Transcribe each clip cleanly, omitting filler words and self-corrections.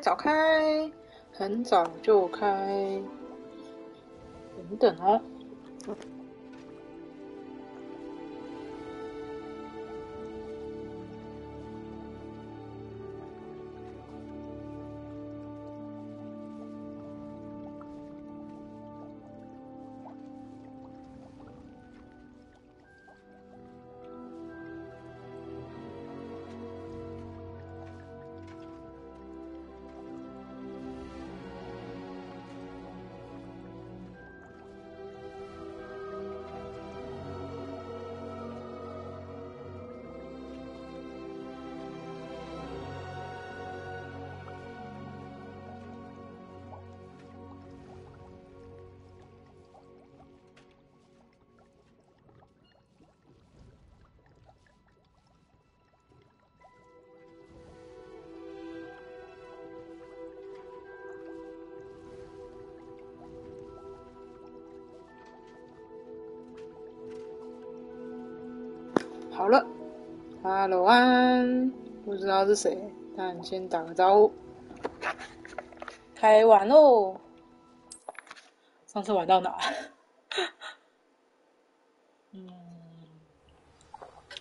早开，很早就开，等等哦。好了 ，Hello 安，不知道是谁，但先打个招呼。开玩喽！上次玩到哪？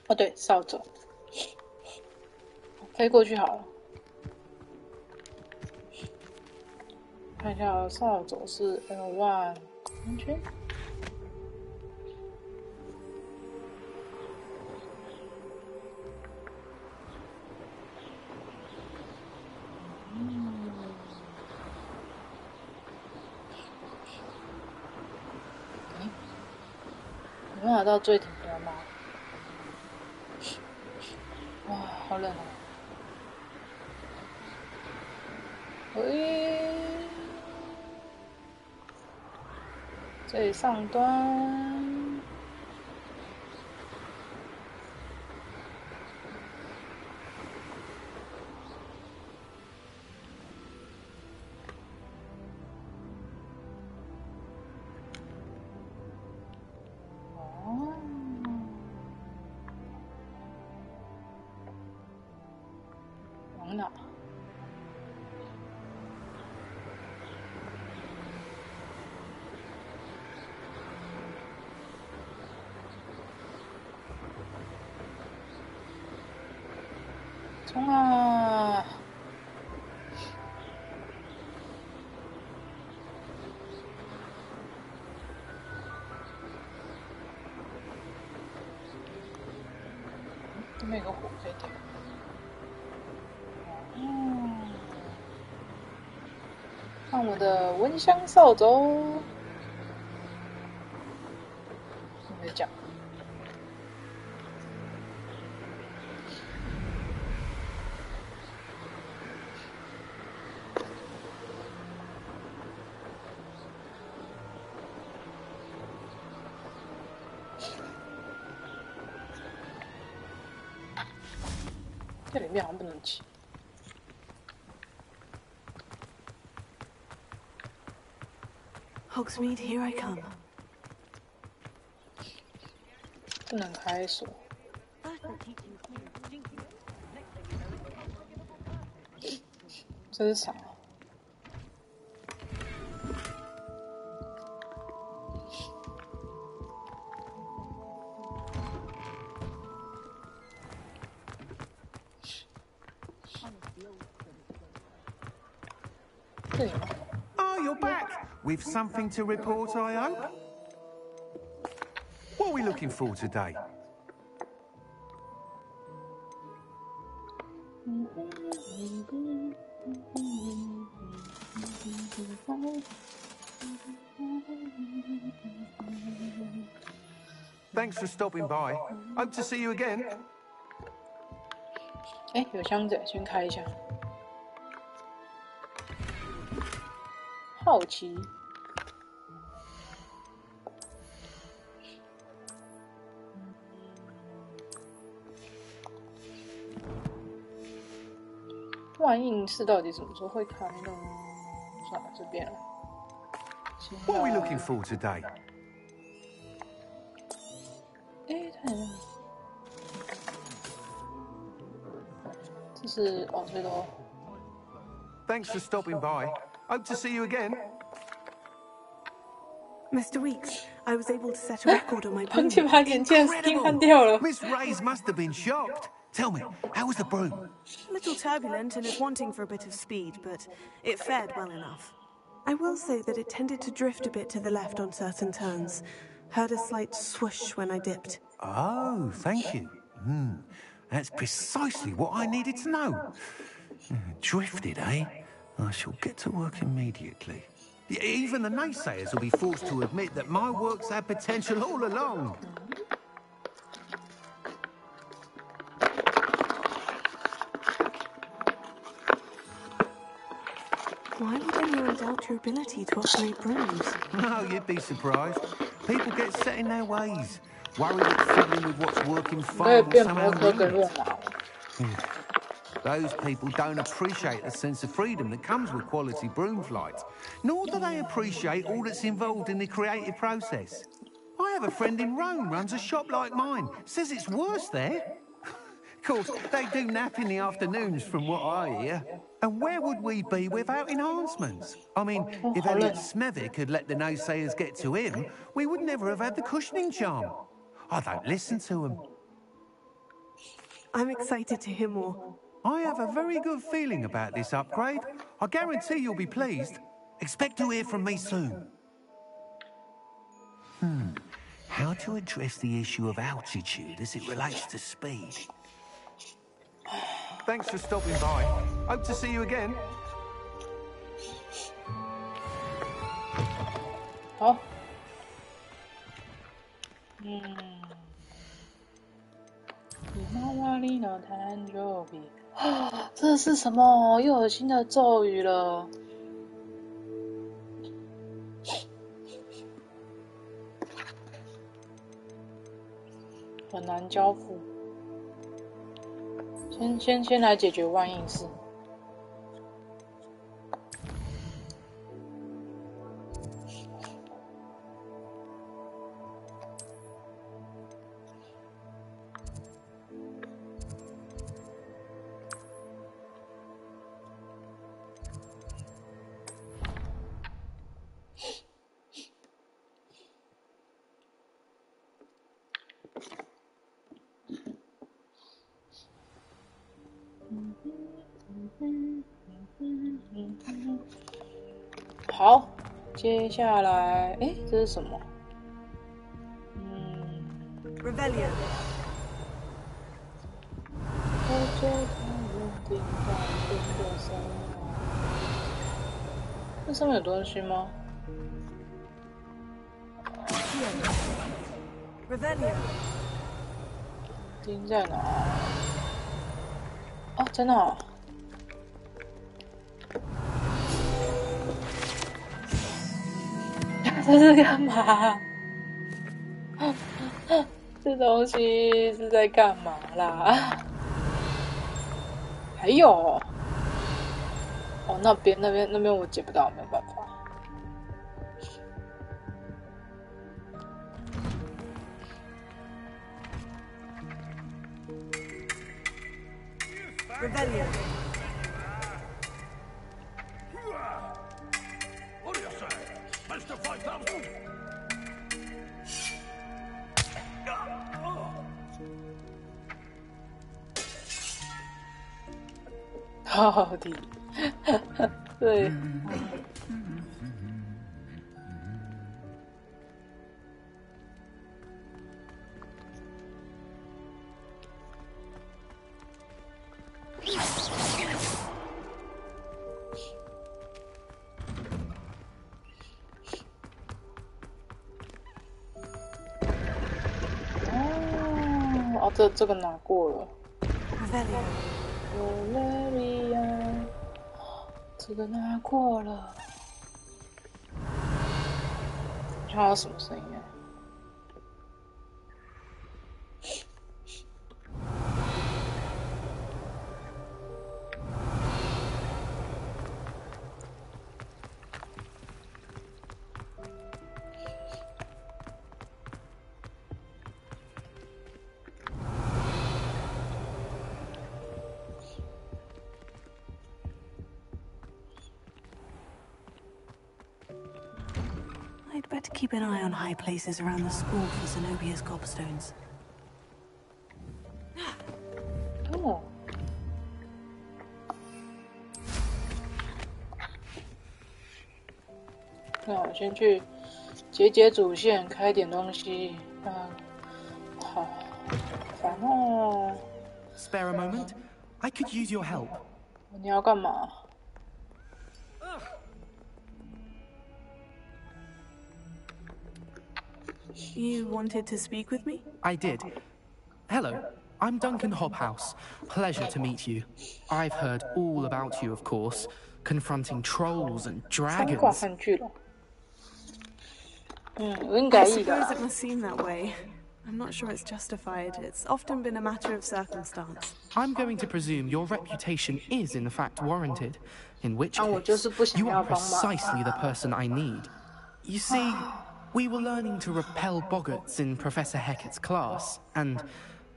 哦对，扫帚，飞过去好了。看一下扫帚是 L1 安全。有办法到最顶端吗？哇，好冷哦！喂，最上端。往哪？冲啊！这边有个火可以点。看我的蚊香扫帚。没讲。这里面好像不能骑。Hogsmeade, here I come. 不能开锁。这是啥？这里吗？ Oh, you're back! With something to report, I hope? What are we looking for today? Thanks for stopping by. Hope to see you again. 哎，有箱子，先开一下。好奇。万应室到底什么时候会开呢？算了，这边了。What are we looking for today? 哎，太阳。这是哦，最多。Thanks for stopping by. Hope to see you again. Mr. Weeks, I was able to set a record on my 放 broom. 弃把眼镜的声音换掉了。 Miss Ray's must have been shocked. Tell me, how was the broom? A little turbulent and is wanting for a bit of speed, but it fared well enough. I will say that it tended to drift a bit to the left on certain turns. Heard a slight swoosh when I dipped. Oh, thank you. That's precisely what I needed to know. Drifted, eh? I shall get to work immediately. Even the naysayers will be forced to admit that my work's had potential all along. Why would anyone doubt your ability to operate brooms? No, you'd be surprised. People get set in their ways, worried that fiddling with what's working 我也 fine will 变 somehow 摩托跟 ruin 热 it. 闹。 Those people don't appreciate the sense of freedom that comes with quality broom flight, nor do they appreciate all that's involved in the creative process. I have a friend in Rome runs a shop like mine, says it's worse there. Of course, they do nap in the afternoons from what I hear. And where would we be without enhancements? I mean, if Elliot Smethwick had let the naysayers get to him, we would never have had the cushioning charm. I don't listen to him. I'm excited to hear more. I have a very good feeling about this upgrade. I guarantee you'll be pleased. Expect to hear from me soon. How to address the issue of altitude as it relates to speed? Thanks for stopping by. Hope to see you again. 好。今は你の誕生日。这是什么？又有新的咒语了。很难交付。先来解决万应室。好，接下来，这是什么Revelio. 这上面有东西吗？ Revelio. 钉在哪？哦，在那。这是干嘛？这东西是在干嘛啦？还有哦，那边我解不到，没有办法。Revelio. What do you say? Mr. 5000? 到底，对。哦，这个拿过了。Valeria，这个拿过了。看到什么声音啊？ I'd better keep an eye on high places around the school for Zenobia's gobstones. 哦，那我先去解主线，开点东西。好，烦哦。Spare a moment? I could use your help. 你要干嘛？ You wanted to speak with me? I did. Hello, I'm Duncan Hobhouse. Pleasure to meet you. I've heard all about you, of course, confronting trolls and 三挂 dragons. 汉剧了。有点改 I 意的 suppose it must seem that way. I'm not sure it's justified. It's often been a matter of circumstance. I'm going to presume your reputation is in fact warranted, in which 我 case 就是不想 you 要 are 帮忙。 precisely the person I need. You see, we were learning to repel boggarts in Professor Hecat's class, and,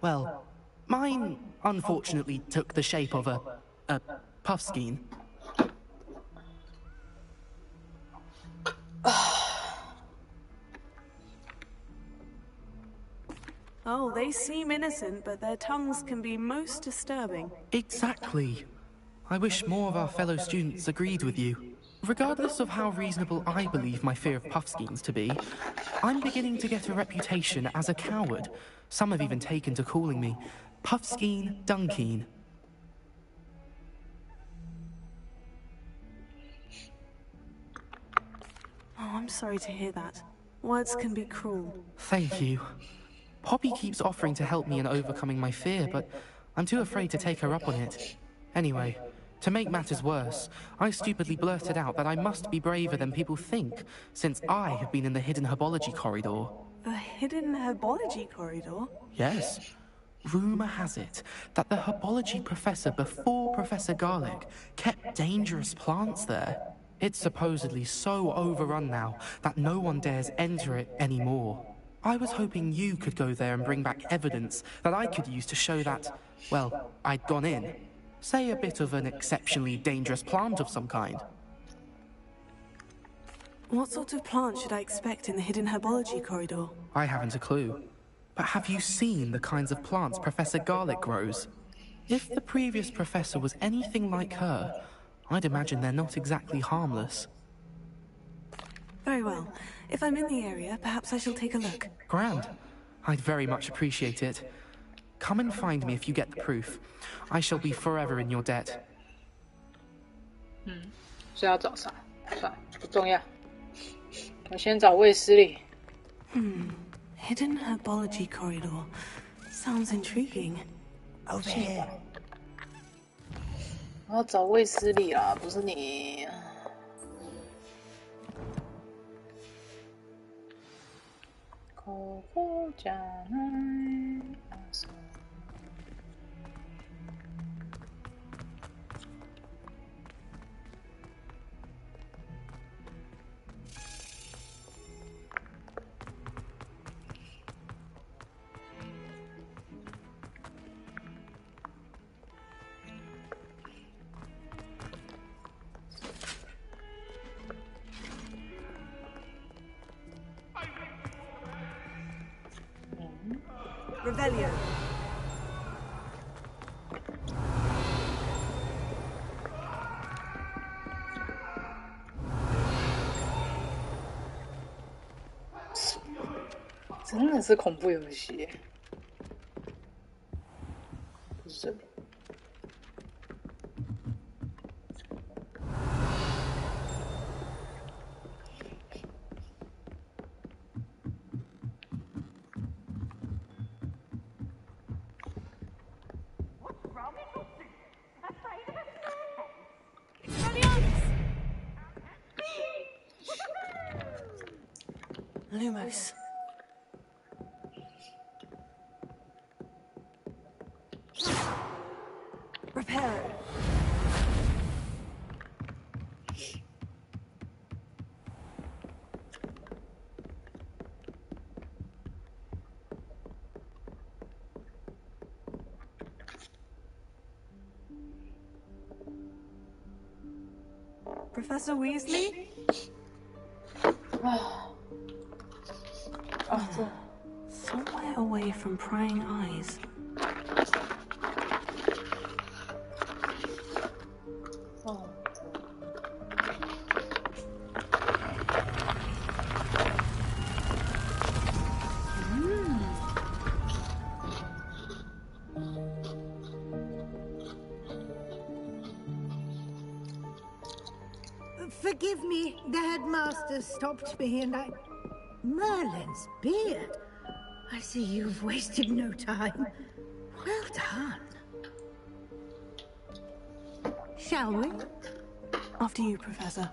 well, mine unfortunately took the shape of a puffskein. Oh, they seem innocent, but their tongues can be most disturbing. Exactly. I wish more of our fellow students agreed with you. Regardless of how reasonable I believe my fear of puffskeins to be, I'm beginning to get a reputation as a coward. Some have even taken to calling me Puffskein Dunkeen. Oh, I'm sorry to hear that. Words can be cruel. Thank you. Poppy keeps offering to help me in overcoming my fear, but I'm too afraid to take her up on it. Anyway, to make matters worse, I stupidly blurted out that I must be braver than people think, since I have been in the hidden herbology corridor. The hidden herbology corridor? Yes. Rumour has it that the herbology professor before Professor Garlic kept dangerous plants there. It's supposedly so overrun now that no one dares enter it anymore. I was hoping you could go there and bring back evidence that I could use to show that, well, I'd gone in. Say a bit of an exceptionally dangerous plant of some kind. What sort of plant should I expect in the hidden herbology corridor? I haven't a clue. But have you seen the kinds of plants Professor Garlic grows? If the previous professor was anything like her, I'd imagine they're not exactly harmless. Very well. If I'm in the area, perhaps I shall take a look. Grand. I'd very much appreciate it. Come and find me if you get the proof. I shall be forever in your debt. 所以要找啥？算了，不重要。我先找卫斯理。Hidden herbology corridor. Sounds intriguing. Over here. 我要找卫斯理啦，不是你。口口加奈阿索。Revelio. 真的是恐怖游戏。不是这里。Lumos. Reparo. Professor Weasley? 啊，这 Somewhere away from prying eyes. 哦，Forgive me, the headmaster stopped me and I... Merlin's beard. I see you've wasted no time. Well done. Shall we? After you, Professor.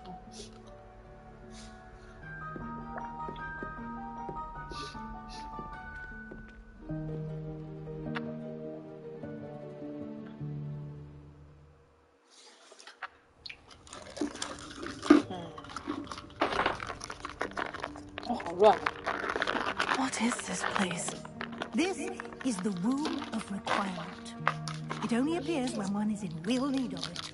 What is this place? This is the Room of Requirement. It only appears when one is in real need of it.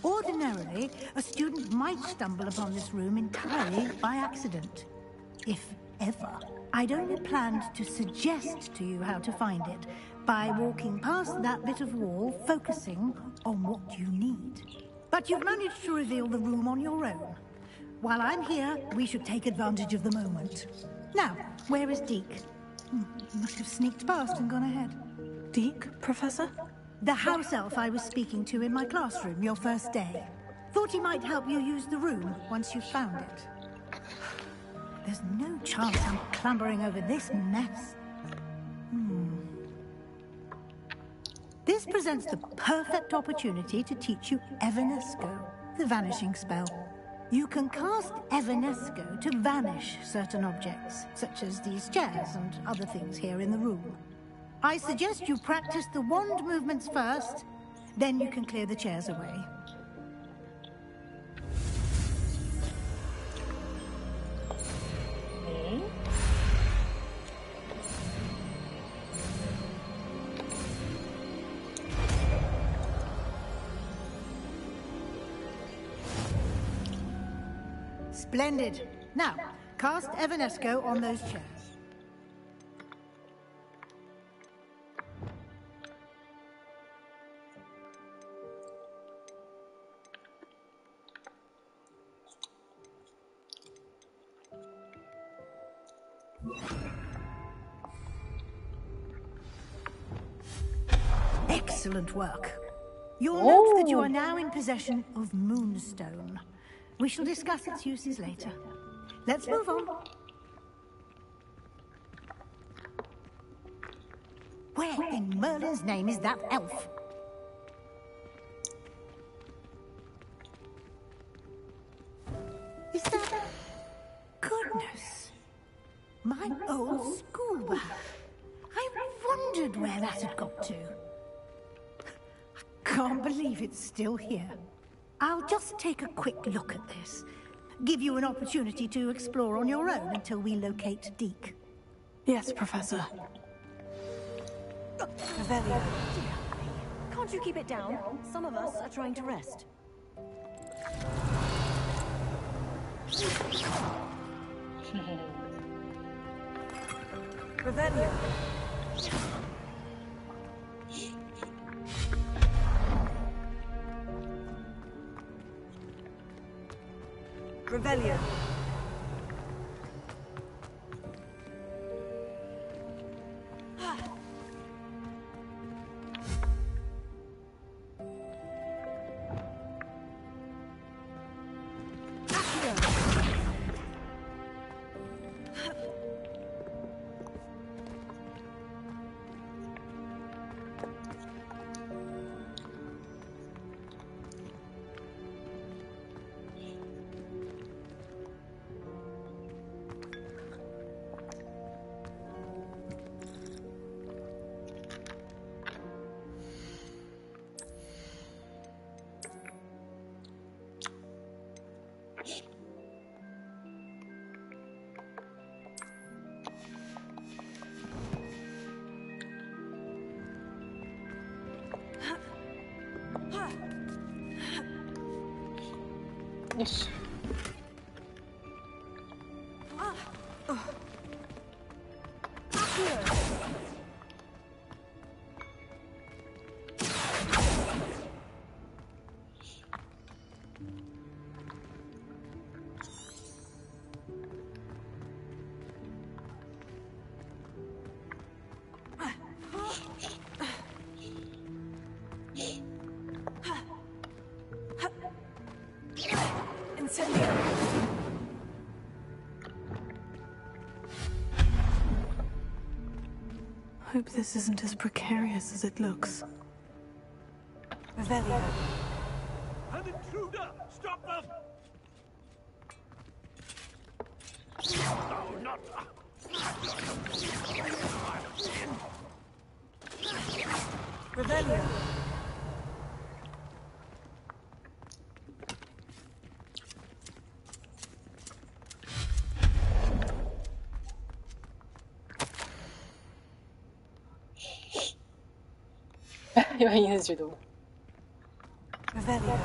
Ordinarily, a student might stumble upon this room entirely by accident. If ever. I'd only planned to suggest to you how to find it by walking past that bit of wall, focusing on what you need. But you've managed to reveal the room on your own. While I'm here, we should take advantage of the moment. Now, where is Deke? He must have sneaked past and gone ahead. Deke, Professor? The house elf I was speaking to in my classroom your first day. Thought he might help you use the room once you found it. There's no chance I'm clambering over this mess. This presents the perfect opportunity to teach you Evanesco, the vanishing spell. You can cast Evanesco to vanish certain objects, such as these chairs and other things here in the room. I suggest you practice the wand movements first, then you can clear the chairs away. Splendid. Now, cast Evanesco on those chairs. Excellent work. You'll note that you are now in possession of Moonstone. We shall discuss its uses later. Let's move on. Where in Merlin's name is that elf? Is that... Goodness. My old school bag. I wondered where that had got to. I can't believe it's still here. I'll just take a quick look at this. Give you an opportunity to explore on your own until we locate Deke. Yes, Professor. Revelio. Can't you keep it down? Some of us are trying to rest. Revelio. Revelio. Yes. Incendio! Hope this isn't as precarious as it looks. Revelio. An intruder! Stop them! No, not... Revelio. Yo yine üzüldüm. Revelio.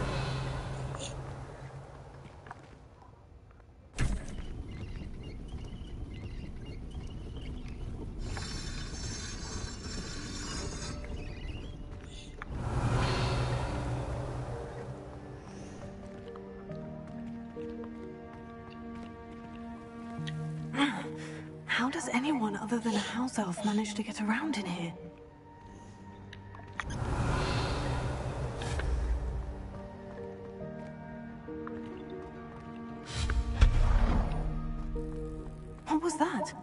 How does anyone other than a house elf manage to get around in here? What was that?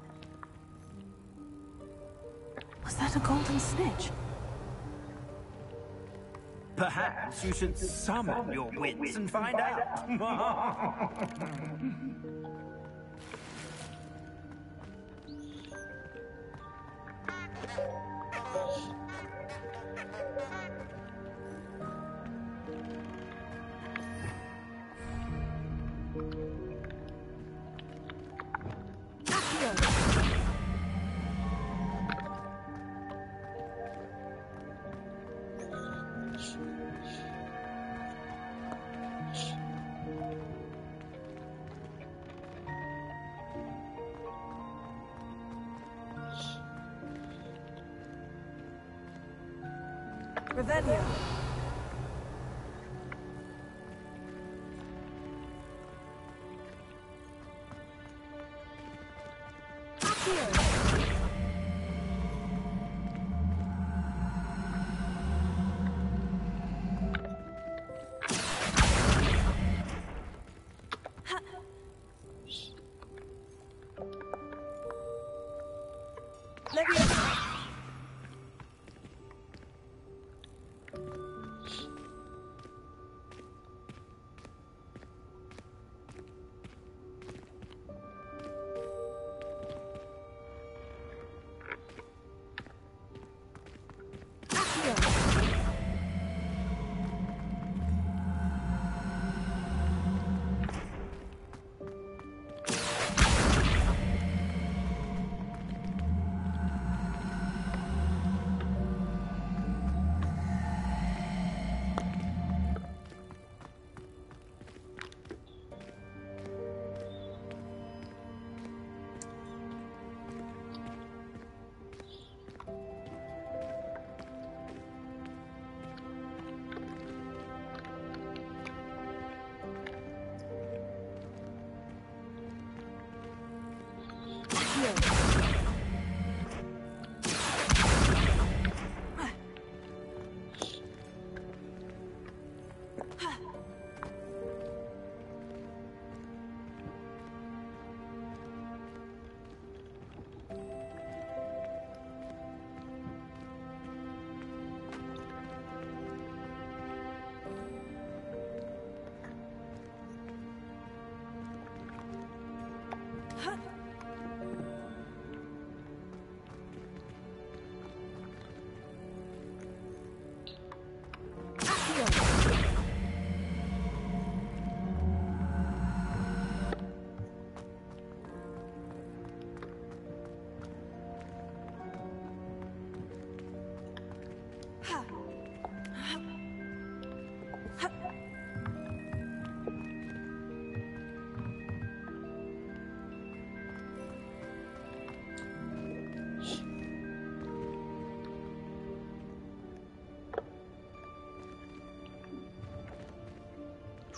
Was that a golden snitch? Perhaps you should summon your wits and find out. Revelio.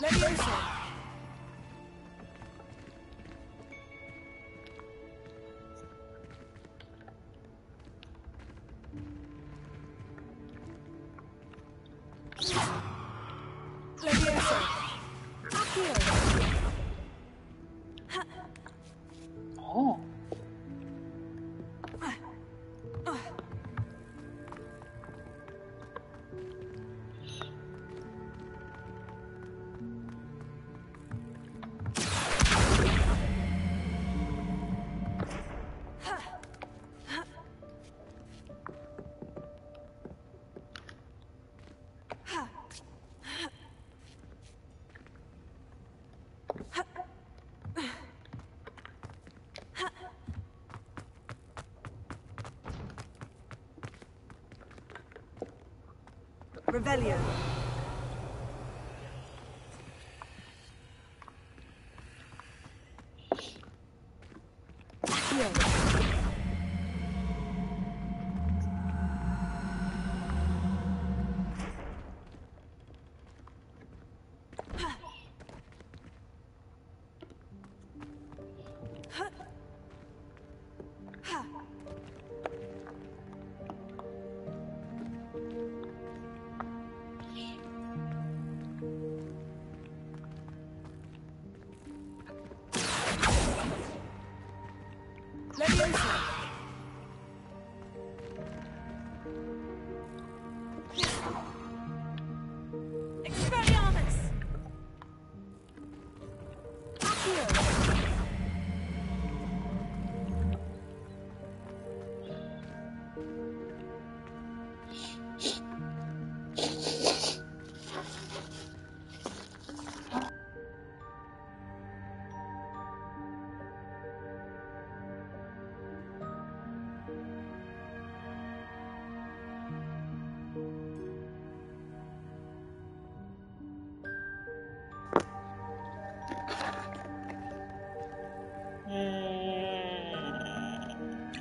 Leviosa. Leviosa. Accio. Revelio.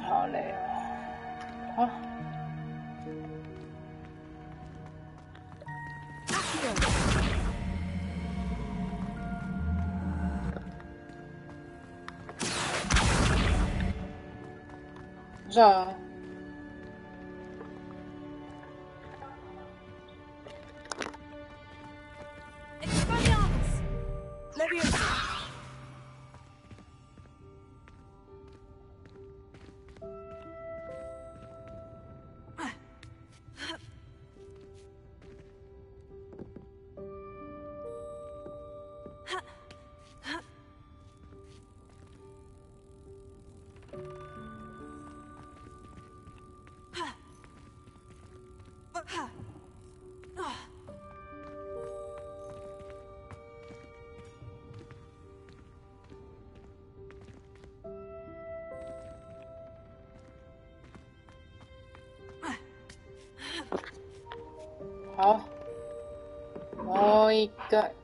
好累哦。好。是啊。好，もう一回。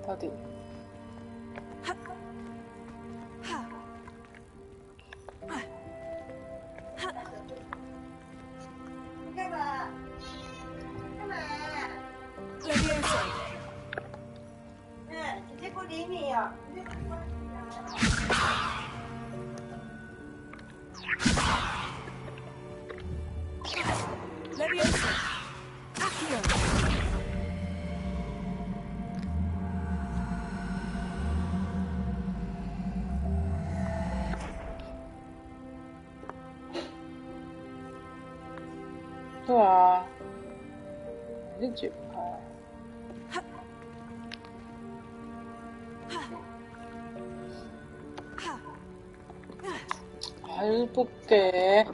到底？干嘛？干嘛？姐姐不理你哦。对啊，还是解不开。还是不给。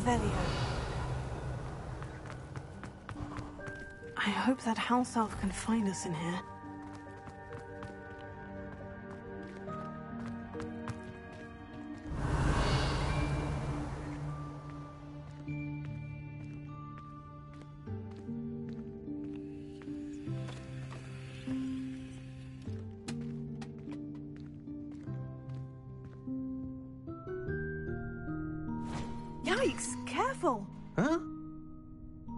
Revelio. I hope that house elf can find us in here. Yikes! Careful! Huh?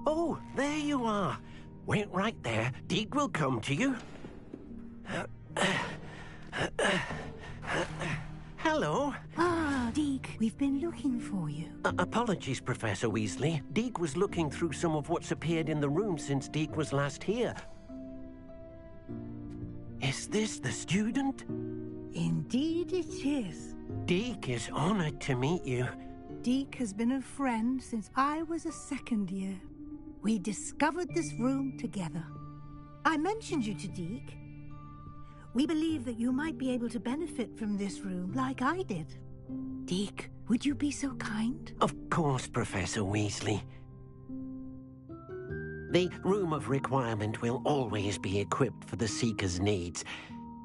Oh, there you are. Wait right there. Deke will come to you. Hello. Ah, Deke, we've been looking for you. Apologies, Professor Weasley. Deke was looking through some of what's appeared in the room since Deke was last here. Is this the student? Indeed it is. Deke is honored to meet you. Deke has been a friend since I was a second year. We discovered this room together. I mentioned you to Deke. We believe that you might be able to benefit from this room like I did. Deke, would you be so kind? Of course, Professor Weasley. The Room of Requirement will always be equipped for the Seeker's needs.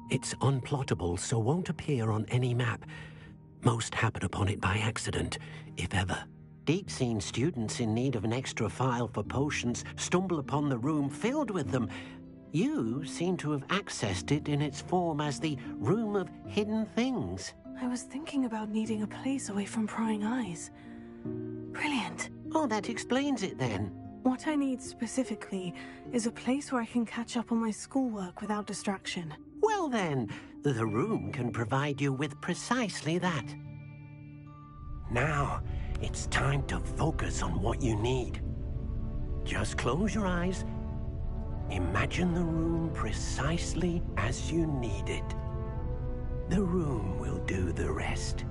It's unplottable, so won't appear on any map. Most happen upon it by accident, if ever. Deke's seen students in need of an extra file for potions stumble upon the room filled with them. You seem to have accessed it in its form as the Room of Hidden Things. I was thinking about needing a place away from prying eyes. Brilliant. Oh, that explains it then. What I need specifically is a place where I can catch up on my schoolwork without distraction. Well then, the room can provide you with precisely that. Now, it's time to focus on what you need. Just close your eyes. Imagine the room precisely as you need it. The room will do the rest.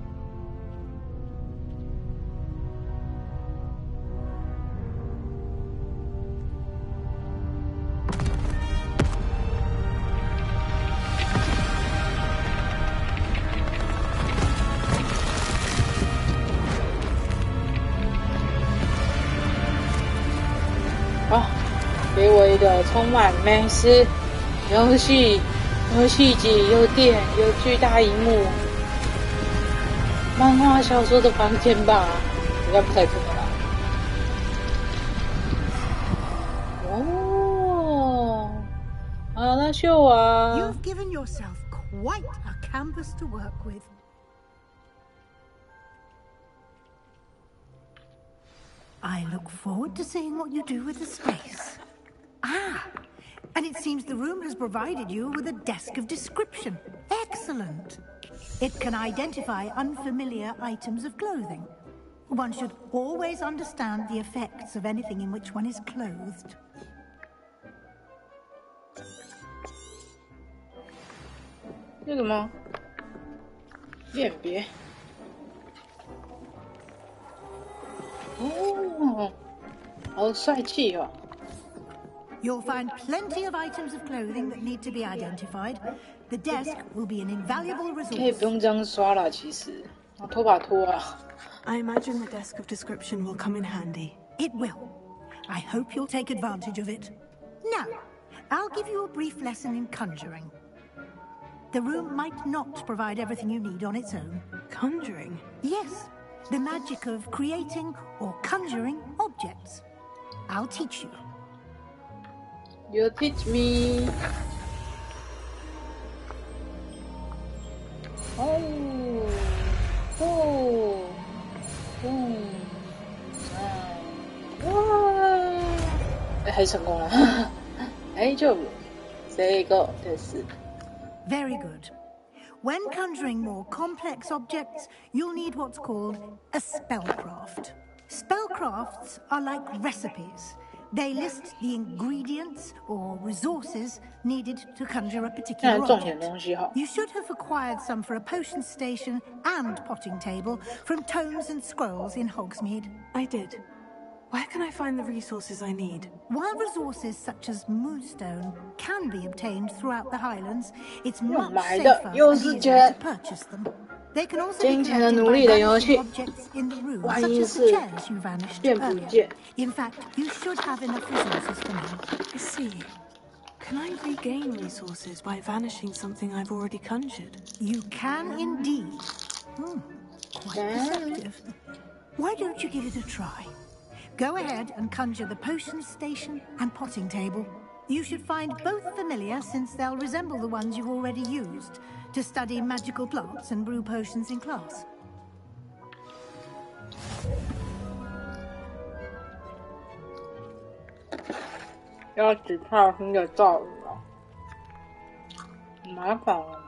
给我一个充满美食、游戏、游戏机、有电、有巨大萤幕、漫画小说的房间吧，应该不太可能啦。哦，啊，那秀啊 You've given yourself quite a canvas to work with. I look forward to seeing what you do with the space. Ah, and it seems the room has provided you with a desk of description. Excellent. It can identify unfamiliar items of clothing. One should always understand the effects of anything in which one is clothed. This is吗？辨别。哦，好帅气哦。You'll find plenty of items of clothing that need to be identified. The desk will be an invaluable resource. 可以不用这样刷啦，其实，拖把拖啊。I imagine the desk of description will come in handy. It will. I hope you'll take advantage of it. Now, I'll give you a brief lesson in conjuring. The room might not provide everything you need on its own. Conjuring? Yes, the magic of creating or conjuring objects. I'll teach you. You teach me. Oh, oh, boom, 哇！还成功了，大丈夫。成功です。Very good. When conjuring more complex objects, you'll need what's called a spellcraft. Spellcrafts are like recipes. They list the ingredients or resources needed to conjure a particular object. You should have acquired some for a potion station and potting table from tomes and scrolls in Hogsmeade. I did. Where can I find the resources I need? While resources such as moonstone can be obtained throughout the Highlands, it's much safer and easier to purchase them. They can also 金 be 钱的 collected 奴 by 隶的游戏， vanishing objects in the room, 万 such 一 as the 是 chairs you vanished 变不 earlier. 见。 In fact, you should have enough resources for now. I see. Can I regain resources by vanishing something I've already conjured? You can indeed. Quite deceptive. Why don't you give it a try? Go ahead and conjure the potion station and potting table. You should find both familiar since they'll resemble the ones you've already used to study magical plants and brew potions in class. 要只怕新的咒语了，很麻烦哦。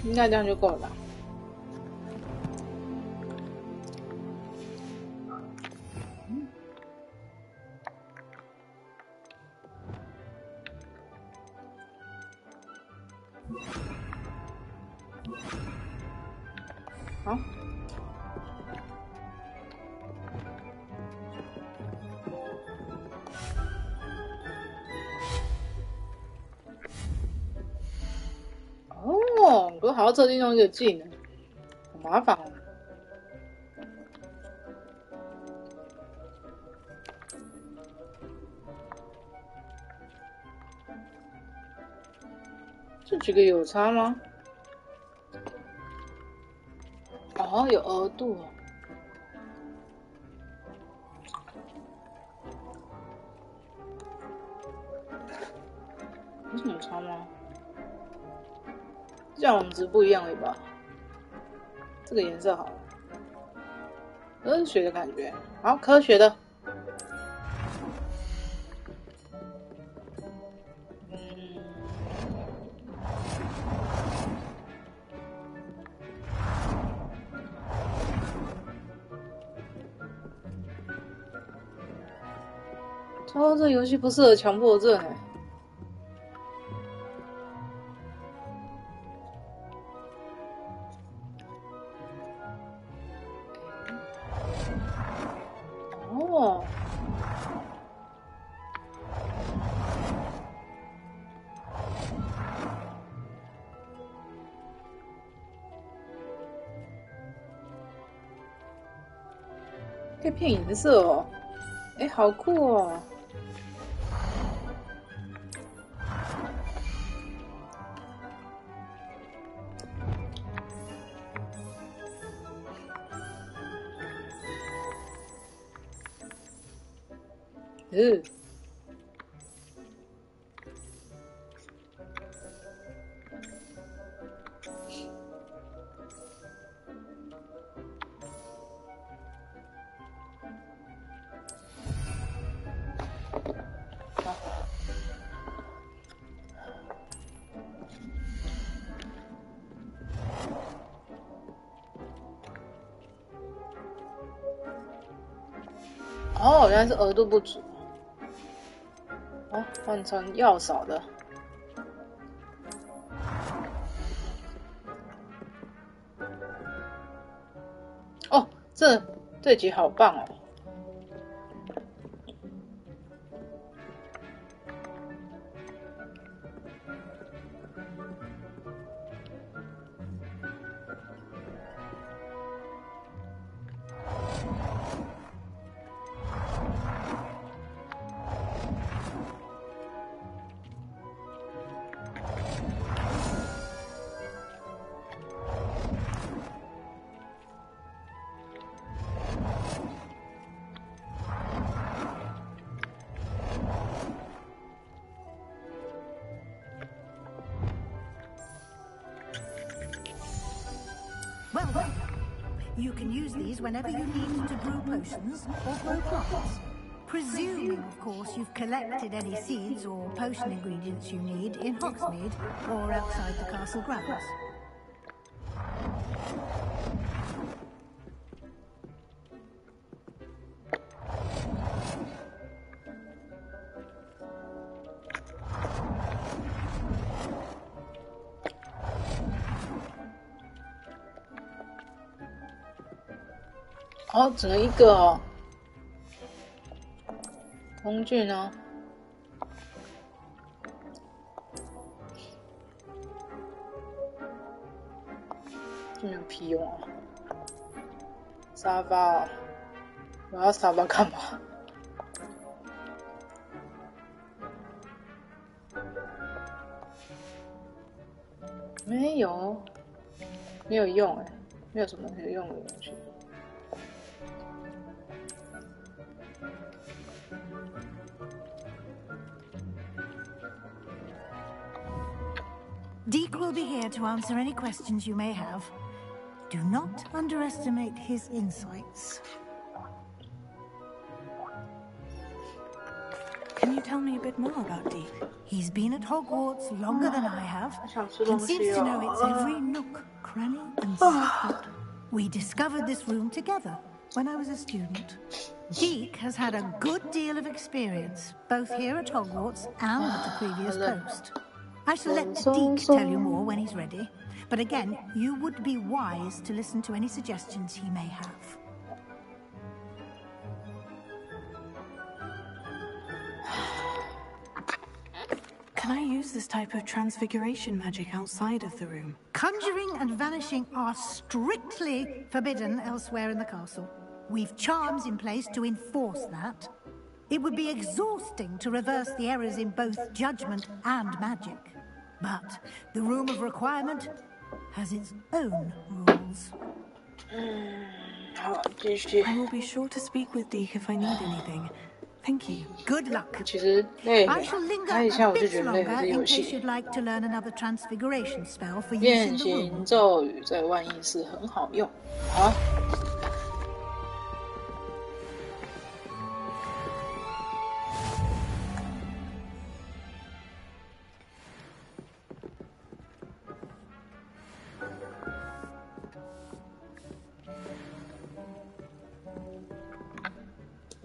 应该这样就够了吧？好。哦，不是还要特定用一个技能，很麻烦哦。这几个有差吗？哦，有额度哦。有什么差吗？这样值不一样而已吧。这个颜色好，科学的感觉，好科学的。哦，这游戏不适合强迫症哎。哦。可以变颜色哦，哎，好酷哦！哦，原来是额度不足。哦，换成药少的。哦，这集好棒哦！ You can use these whenever you need to brew potions or grow plants. Presuming, of course, you've collected any seeds or potion ingredients you need in Hogsmeade or outside the castle grounds.哦，只能一个哦。工具呢？就没有屁用啊！沙发哦，我要沙发干嘛？没有，没有用哎，没有什么可以用的东西。Deke will be here to answer any questions you may have. Do not underestimate his insights. Can you tell me a bit more about Deke? He's been at Hogwarts longer than I have, and seems to know its every nook, cranny, and secret. We discovered this room together when I was a student. Deke has had a good deal of experience, both here at Hogwarts and at the previous post. I shall let Deke tell you more when he's ready, but again, you would be wise to listen to any suggestions he may have. Can I use this type of transfiguration magic outside of the room? Conjuring and vanishing are strictly forbidden elsewhere in the castle. We've charms in place to enforce that. It would be exhausting to reverse the errors in both judgment and magic. But the Room of Requirement has its own rules. I will be sure to speak with Deke if I need anything. Thank you. Good luck. I shall linger a bit longer in case you'd like to learn another transfiguration spell for use in the room. 变形咒语在万应室很好用。好。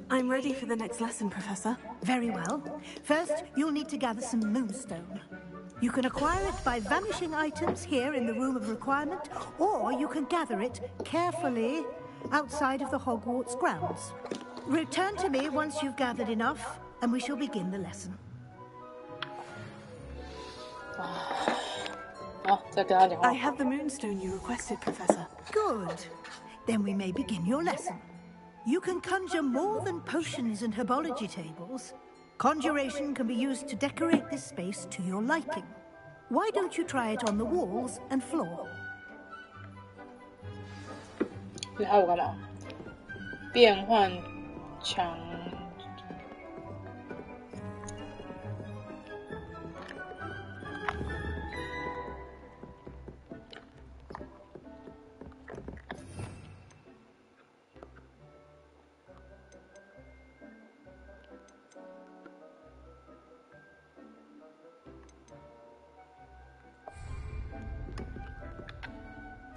I'm ready for the next lesson, Professor. Very well. First, you'll need to gather some moonstone. You can acquire it by vanishing items here in the Room of Requirement, or you can gather it carefully outside of the Hogwarts grounds. Return to me once you've gathered enough, and we shall begin the lesson. 好，再跟他讲话。 I have the moonstone you requested, Professor. Good. Then we may begin your lesson. You can conjure more than potions and herbology tables. Conjuration can be used to decorate this space to your liking. Why don't you try it on the walls and floor? 还有干嘛？变换强。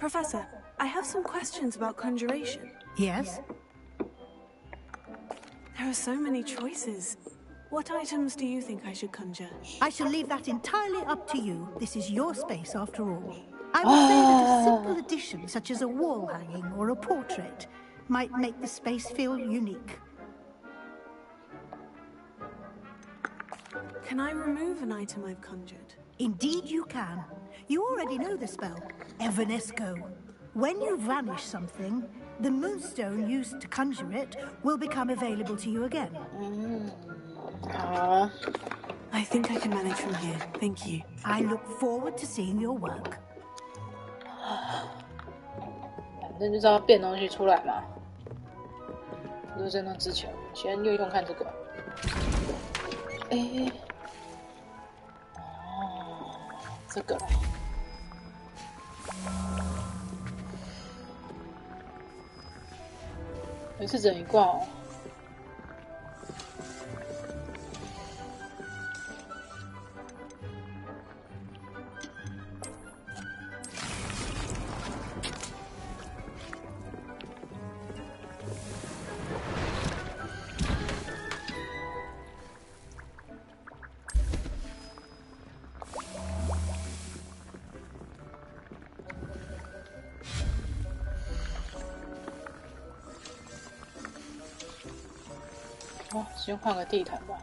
Professor, I have some questions about conjuration. Yes? There are so many choices. What items do you think I should conjure? I shall leave that entirely up to you. This is your space, after all. I would say that a simple addition, such as a wall hanging or a portrait, might make the space feel unique. Can I remove an item I've conjured? Indeed you can. You already know the spell, Evanesco. When you vanish something, the moonstone used to conjure it will become available to you again. I think I can manage from here. Thank you. I look forward to seeing your work. 反正就是要变东西出来嘛。就是在那之前，先用用看这个。哎，哦，这个。也是整一挂哦。哦，先换个地毯吧。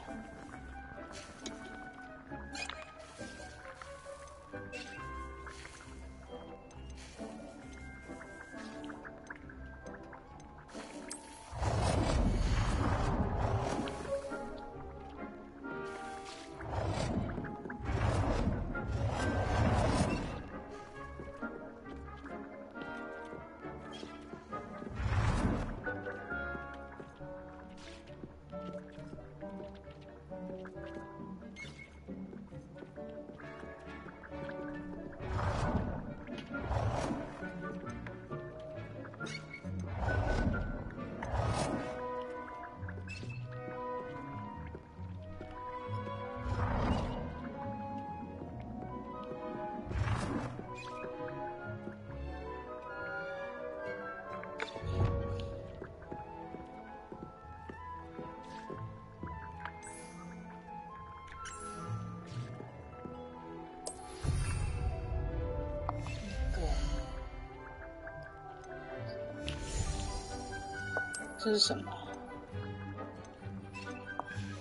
这是什么？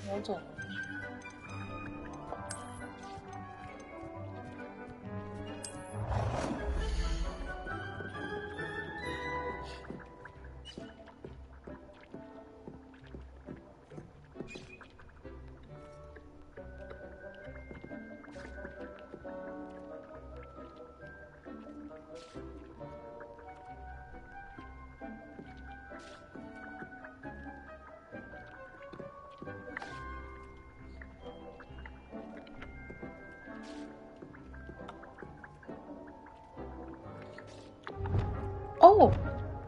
某种哦，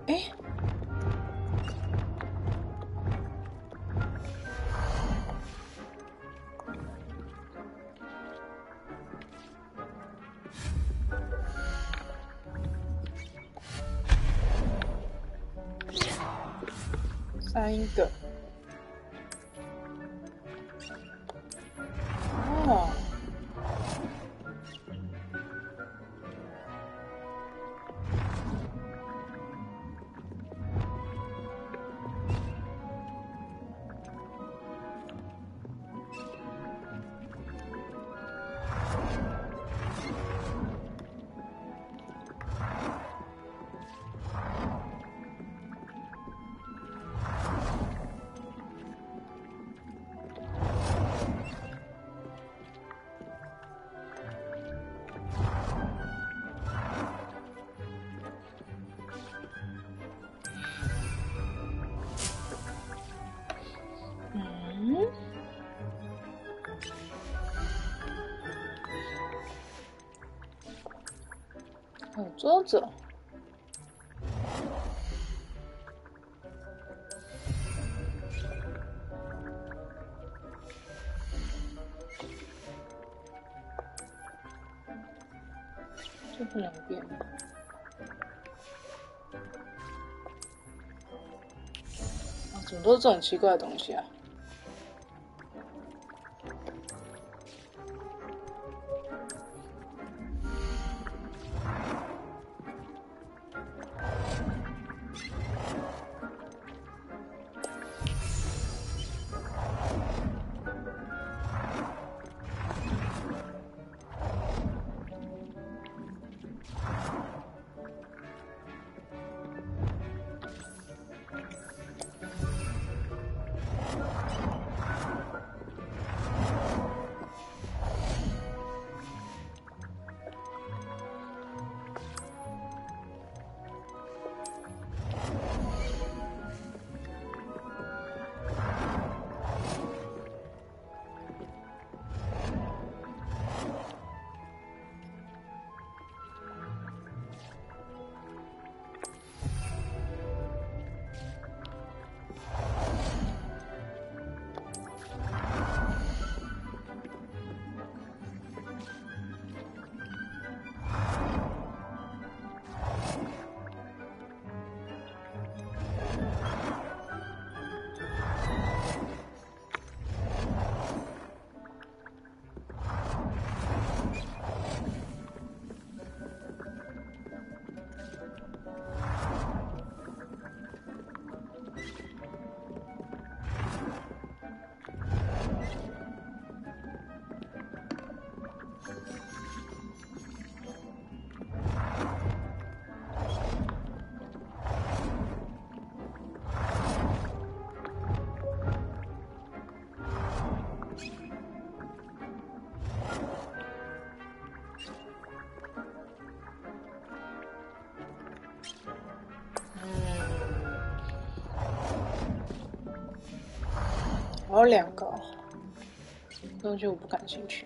哎，3个，哦。还有桌子。这不能变。啊，怎么都是这种奇怪的东西啊？有2个东西我不感兴趣。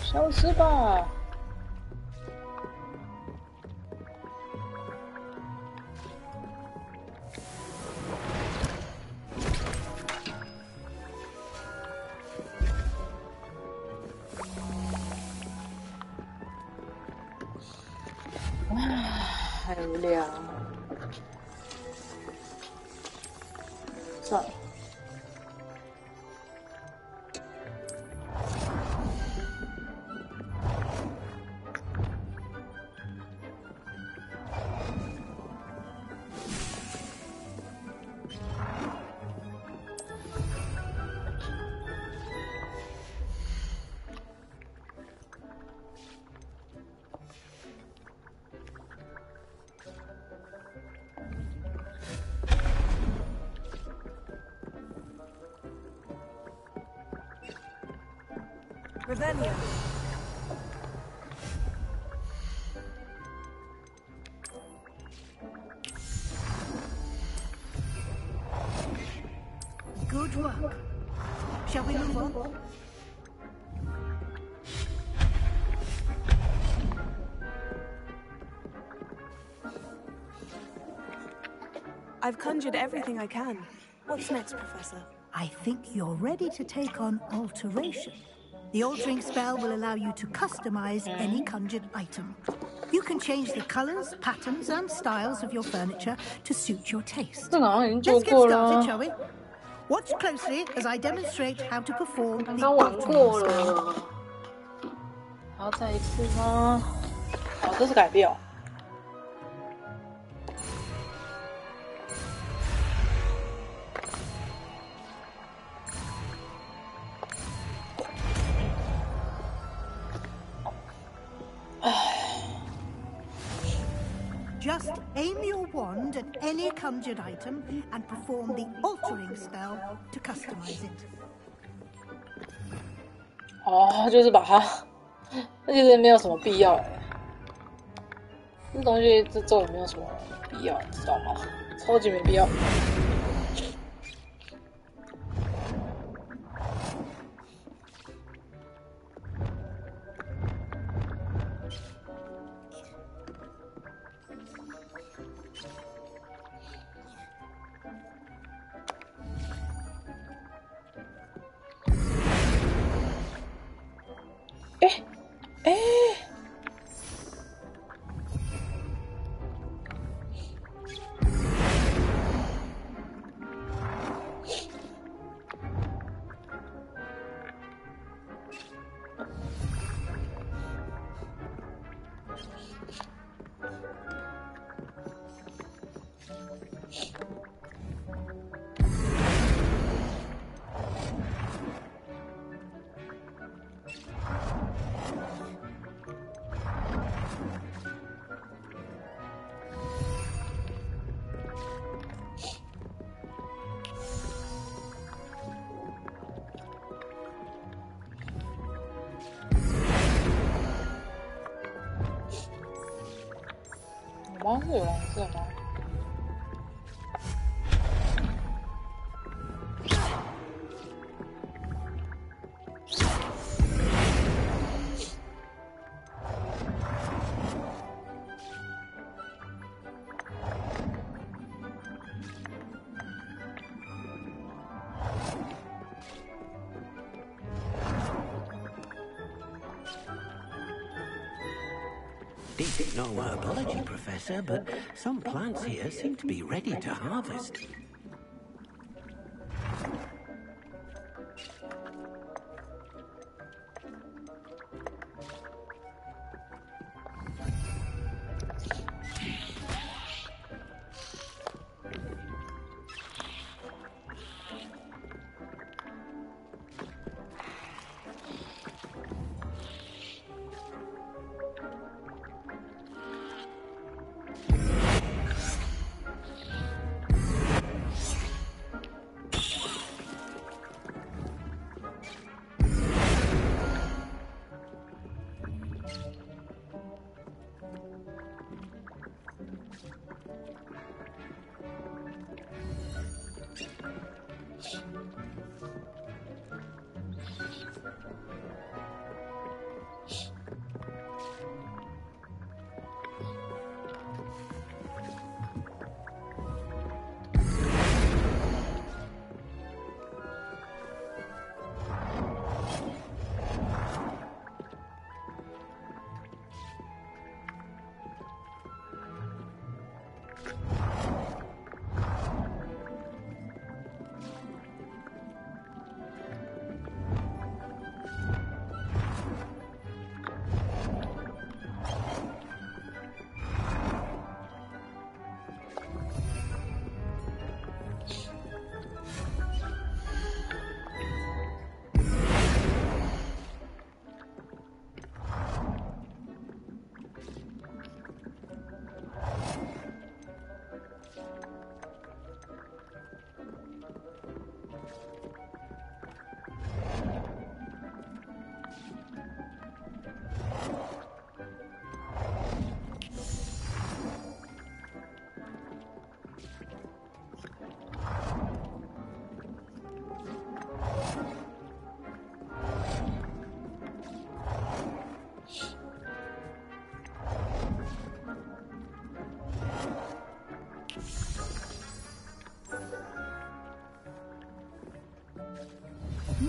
消失吧！太无聊了，算了。Ravenna. Good work. Shall we move on? I've conjured everything I can. What's next, Professor? I think you're ready to take on alteration. The altering spell will allow you to customize any conjured item. You can change the colors, patterns, and styles of your furniture to suit your taste. Let's get started, shall we? Watch closely as I demonstrate how to perform the altering spell. 还要再一次吗？哦，这是改变哦。Just aim your wand at any conjured item and perform the altering spell to customize it. 哦，就是把它，那其实没有什么必要哎。这东西这咒没有什么必要，你知道吗？超级没必要。是有蓝色吗？No herbology, Professor, but some plants here seem to be ready to harvest.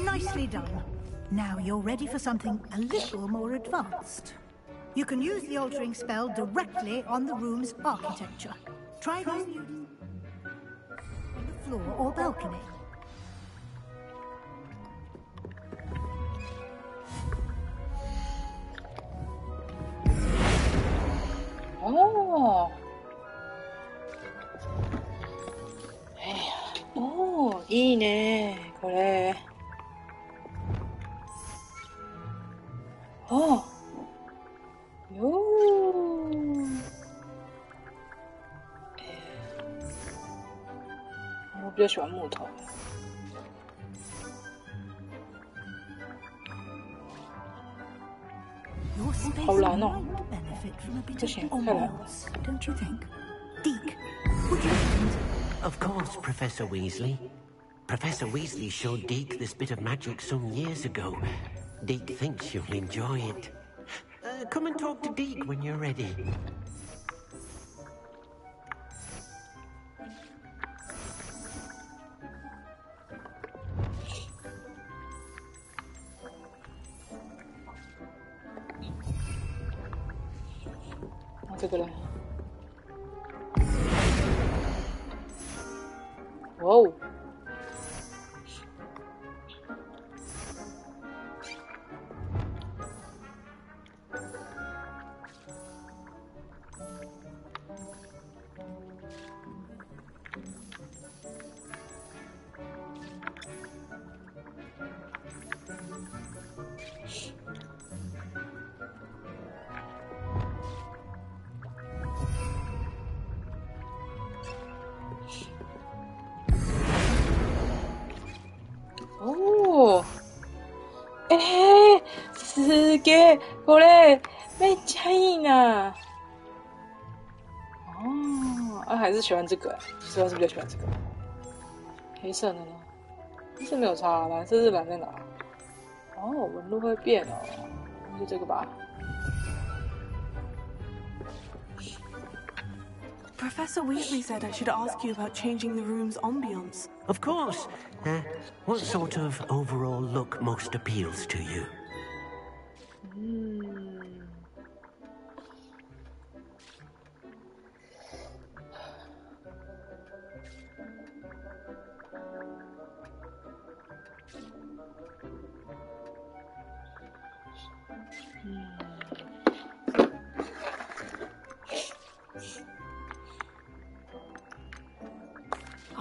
Nicely done. Now you're ready for something a little more advanced. You can use the altering spell directly on the room's architecture. Try this on the floor or balcony. Oh. おー、いいねこれ。哦，哟，我比较喜欢木头。好蓝哦，不行，太蓝了。Of course, Professor Weasley. Professor Weasley showed Deke this bit of magic some years ago. Deke thinks you'll enjoy it. Come and talk to Deke when you're ready. Whoa.おー、すげえ、これめっちゃいいな。哦，还是喜欢这个，其实我是比较喜欢这个。黑色的呢？黑色没有差，蓝色是蓝在哪？哦，纹路会变哦，那就这个吧。Professor Weasley said I should ask you about changing the room's ambience. Of course. What sort of overall look most appeals to you?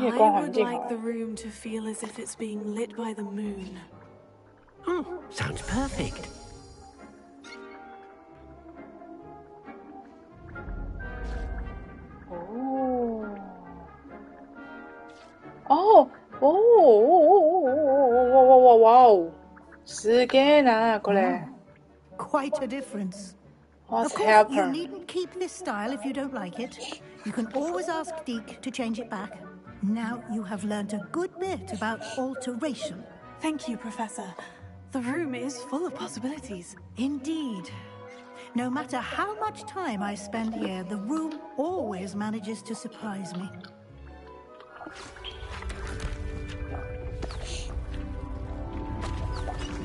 I would like the room to feel as if it's being lit by the moon. Sounds perfect. Wow. すげえな、これ。Quite a difference. What's of course, happened? You needn't keep this style if you don't like it. You can always ask Deke to change it back. Now you have learnt a good bit about alteration. Thank you, Professor. The room is full of possibilities. Indeed. No matter how much time I spend here, the room always manages to surprise me.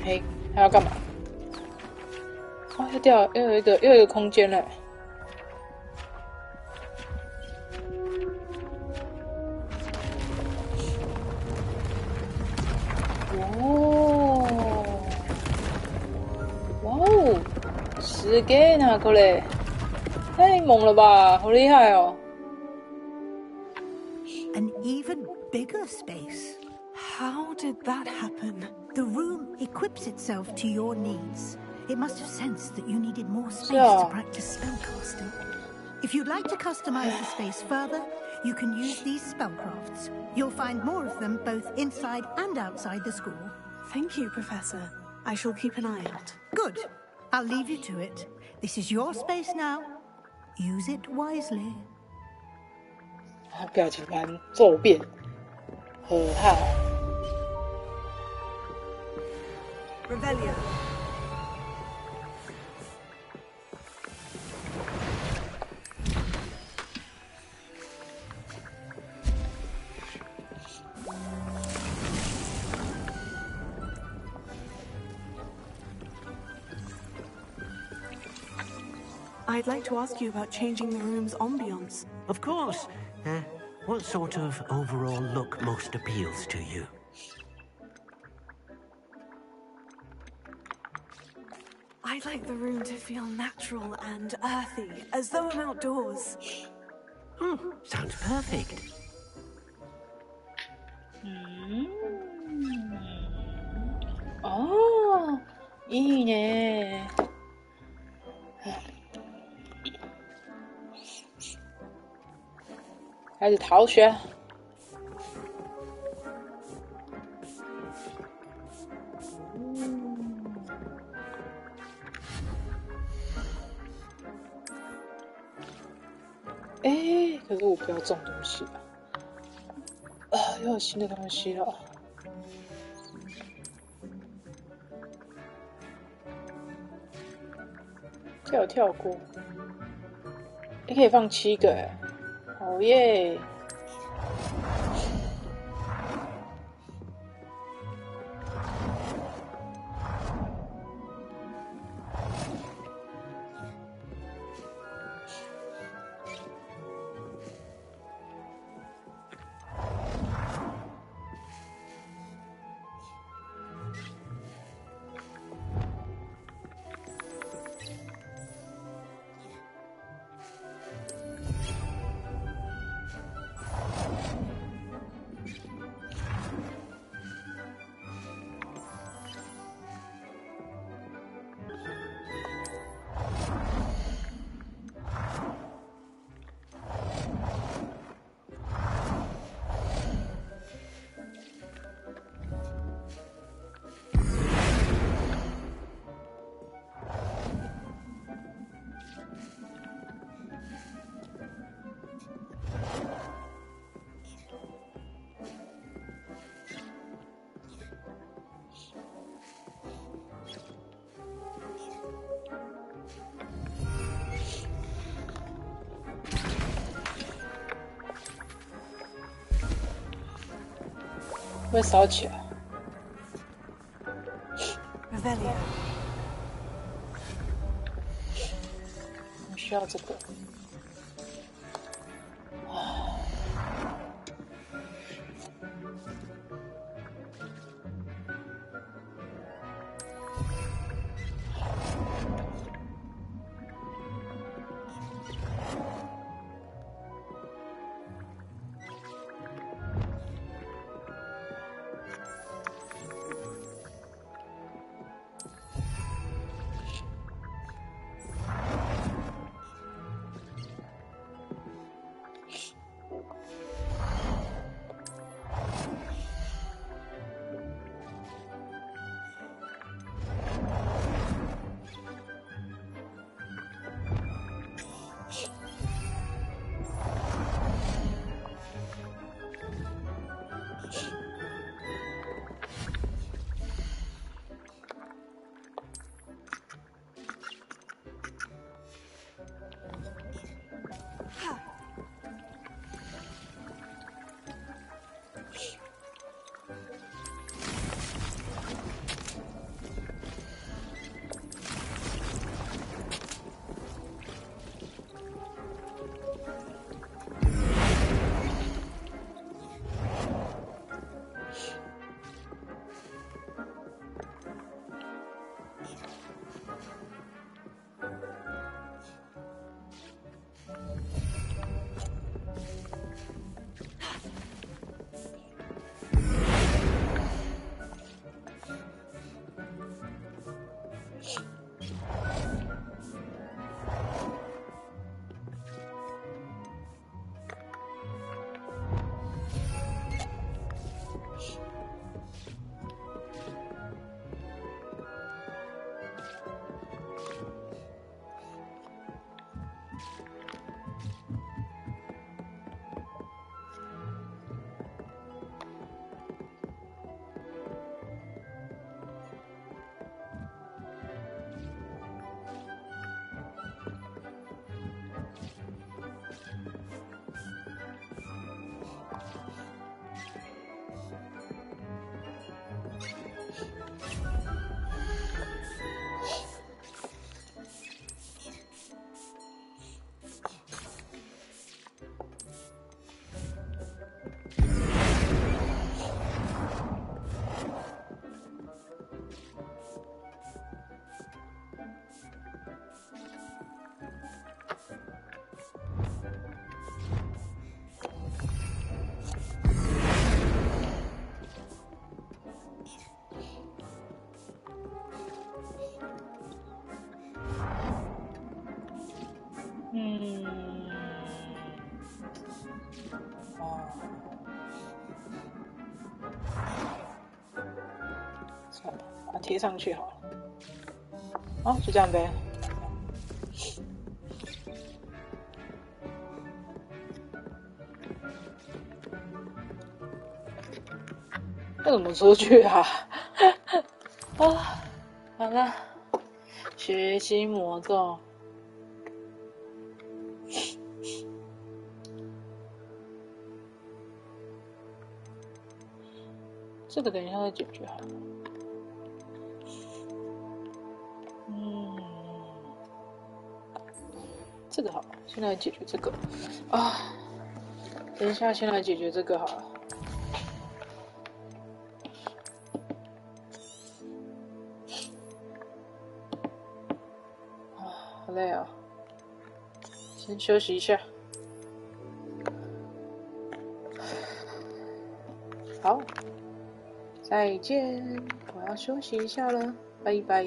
嘿，还要干嘛？哦，又掉，又有一个空间嘞。すげえなこれ。太猛了吧，好厉害哦。An even bigger space. How did that happen? The room equips itself to your needs. It must have sensed that you needed more space to practice spellcasting. If you'd like to customize the space further, you can use these spellcrafts. You'll find more of them both inside and outside the school. Thank you, Professor. I shall keep an eye out. Good. I'll leave you to it. This is your space now. Use it wisely. 表情盘骤变，很好。Revelio. I'd like to ask you about changing the room's ambience. Of course. What sort of overall look most appeals to you? I'd like the room to feel natural and earthy, as though I'm outdoors. Sounds perfect. 哦，いいね。开始逃学。可是我不要这种东西又有新的东西了。跳过，可以放7个好耶！会烧起来。Revelio. 需要这个。把它贴上去好了。哦，就这样呗。要怎么出去啊？啊，好了，学习魔咒。这个等一下再解决好了。这个好，先来解决这个啊。等一下，先来解决这个好了。啊，好累啊，先休息一下。好，再见，我要休息一下了，拜拜。